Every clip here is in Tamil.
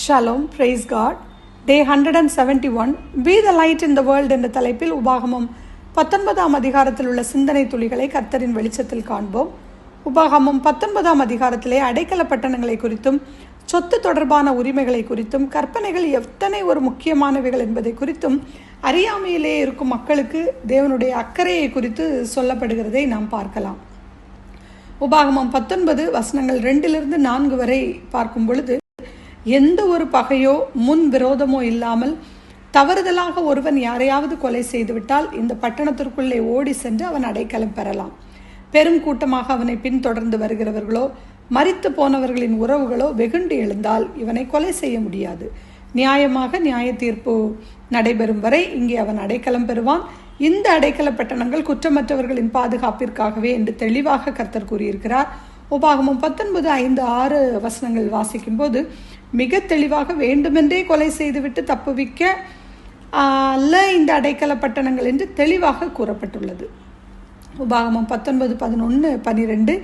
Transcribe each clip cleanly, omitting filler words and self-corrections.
Shalom, praise God. Day 171 be the light in the world என்ற தலைப்பில் உபாகமம் 19ஆம் அதிகாரத்தில் உள்ள சிந்தனை துளிகளை கர்த்தரின் வெளிச்சத்தில் காண்போம். உபாகமம் 19ஆம் அதிகாரத்திலே அடைக்கல பட்டணங்களை குறித்தும் சொத்து தொடர்பான உரிமைகளை குறித்தும் கற்பனைகள் எத்தனை ஒரு முக்கியமானவைகள் என்பதை குறித்தும் அறியாமையிலே இருக்கும் மக்களுக்கு தேவனுடைய அக்கறையை குறித்து சொல்லப்படுகிறதை நாம் பார்க்கலாம். உபாகமம் 19 வசனங்கள் 2-4 வரை பார்க்கும் பொழுது, எந்த ஒரு பகையோ முன் விரோதமோ இல்லாமல் தவறுதலாக ஒருவன் யாரையாவது கொலை செய்துவிட்டால் இந்த பட்டணத்திற்குள்ளே ஓடி சென்று அவன் அடைக்கலம் பெறலாம். பெரும் கூட்டமாக அவனை பின்தொடர்ந்து வருகிறவர்களோ மரித்து போனவர்களின் உறவுகளோ வெகுண்டு எழுந்தால் இவனை கொலை செய்ய முடியாது. நியாயமாக நியாய தீர்ப்பு நடைபெறும் வரை இங்கே அவன் அடைக்கலம் பெறுவான். இந்த அடைக்கல பட்டணங்கள் குற்றமற்றவர்களின் பாதுகாப்பிற்காகவே என்று தெளிவாக கர்த்தர் கூறியிருக்கிறார். உபாகமம் 19:5-6 வசனங்கள் வாசிக்கும் போது மிக தெளிவாக வேண்டுமென்றே கொலை செய்துவிட்டு தப்புவிக்க அல்ல இந்த அடைக்கல பட்டணங்கள் என்று தெளிவாக கூறப்பட்டுள்ளது. உபாகமம் 19:11-12.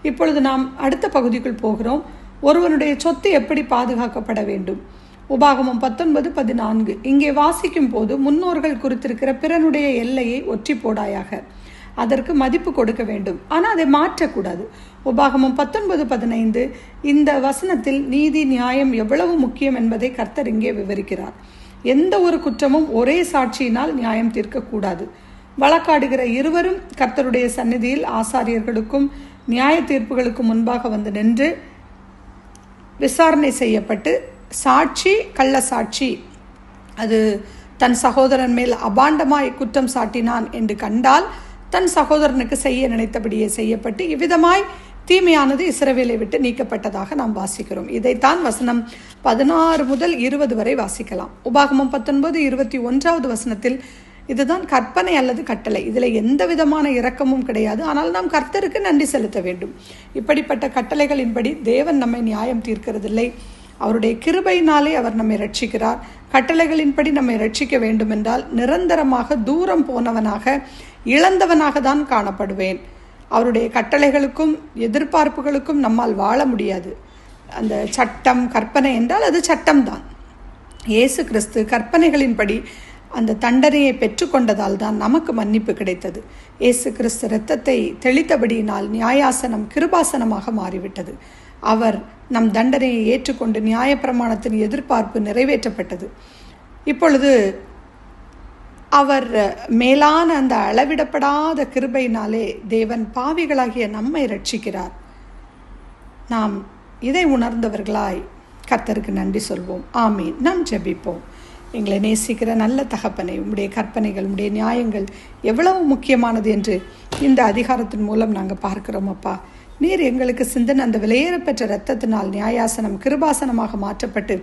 இப்பொழுது நாம் அடுத்த பகுதிக்குள் போகிறோம். ஒருவனுடைய சொத்து எப்படி பாதுகாக்கப்பட வேண்டும். உபாகமம் 19:14. இங்கே வாசிக்கும் போது, முன்னோர்கள் குறித்திருக்கிற பிறனுடைய எல்லையை ஒற்றி போடாயாக, அதற்கு மதிப்பு கொடுக்க வேண்டும், ஆனால் அதை மாற்றக்கூடாது. உபாகமம் 19:15. இந்த வசனத்தில் நீதி நியாயம் எவ்வளவு முக்கியம் என்பதை கர்த்தர் இங்கே விவரிக்கிறார். எந்த ஒரு குற்றமும் ஒரே சாட்சியினால் நியாயம் தீர்க்கக்கூடாது. வழக்காடுகிற இருவரும் கர்த்தருடைய சந்நிதியில் ஆசாரியர்களுக்கும் நியாய தீர்ப்புகளுக்கும் முன்பாக வந்து நின்று விசாரணை செய்யப்பட்டு, சாட்சி கள்ள சாட்சி அது தன் சகோதரன் மேல் அபாண்டமாய் குற்றம் சாட்டினான் என்று கண்டால் தன் சகோதரனுக்கு செய்ய நினைத்தபடியே செய்யப்பட்டு இவ்விதமாய் தீமையானது இஸ்ரவேலை விட்டு நீக்கப்பட்டதாக நாம் வாசிக்கிறோம். இதைத்தான் வசனம் 16-20 வரை வாசிக்கலாம். உபாகமம் 19:21 வசனத்தில் இதுதான் கற்பனை அல்லது கட்டளை. இதில் எந்த விதமான இரக்கமும் கிடையாது, ஆனால் நாம் கர்த்தருக்கு நன்றி செலுத்த வேண்டும். இப்படிப்பட்ட கட்டளைகளின்படி தேவன் நம்மை நியாயம் தீர்க்கிறதில்லை. அவருடைய கிருபையினாலே அவர் நம்மை ரட்சிக்கிறார். கட்டளைகளின்படி நம்மை ரட்சிக்க வேண்டும் என்றால் நிரந்தரமாக தூரம் போனவனாக இழந்தவனாக தான் காணப்படுவேன். அவருடைய கட்டளைகளுக்கும் எதிர்பார்ப்புகளுக்கும் நம்மால் வாழ முடியாது. அந்த சட்டம் கற்பனை என்றால் அது சட்டம்தான். இயேசு கிறிஸ்து கற்பனைகளின்படி அந்த தண்டனையை பெற்றுக்கொண்டதால் தான் நமக்கு மன்னிப்பு கிடைத்தது. இயேசு கிறிஸ்து இரத்தத்தை தெளித்தபடியினால் நியாயாசனம் கிருபாசனமாக மாறிவிட்டது. அவர் நம் தண்டனையை ஏற்றுக்கொண்டு நியாயப்பிரமாணத்தின் எதிர்பார்ப்பு நிறைவேற்றப்பட்டது. இப்பொழுது அவர் மேலான அந்த அளவிடப்படாத கிருபையினாலே தேவன் பாவிகளாகிய நம்மை ரட்சிக்கிறார். நாம் இதை உணர்ந்தவர்களாய் கர்த்தருக்கு நன்றி சொல்வோம். ஆமீன். நாம் ஜெபிப்போம். எங்களை நேசிக்கிற நல்ல தகப்பனை, உம்முடைய கற்பனைகள் உம்முடைய நியாயங்கள் எவ்வளவு முக்கியமானது என்று இந்த அதிகாரத்தின் மூலம் நாங்கள் பார்க்கிறோம். அப்பா, நீர் எங்களுக்கு சிந்தனை அந்த விலையேறப்பெற்ற இரத்தத்தினால் நியாயாசனம் கிருபாசனமாக மாற்றப்பட்டு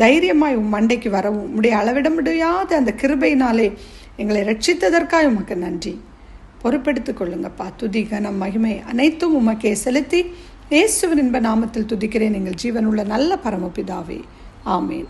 தைரியமாய் உம் மண்டைக்கு வரவும் உம்முடைய அளவிட முடியாத அந்த கிருபையினாலே எங்களை ரட்சித்ததற்காக உமக்கு நன்றி. பொறுப்பெடுத்துக் கொள்ளுங்கப்பா. துதி கனம் மகிமை அனைத்தும் உமக்கே செலுத்தி இயேசுவின் இன்ப நாமத்தில் துதிக்கிறேன் எங்கள் ஜீவனுள்ள நல்ல பரமபிதாவே. ஆமேன்.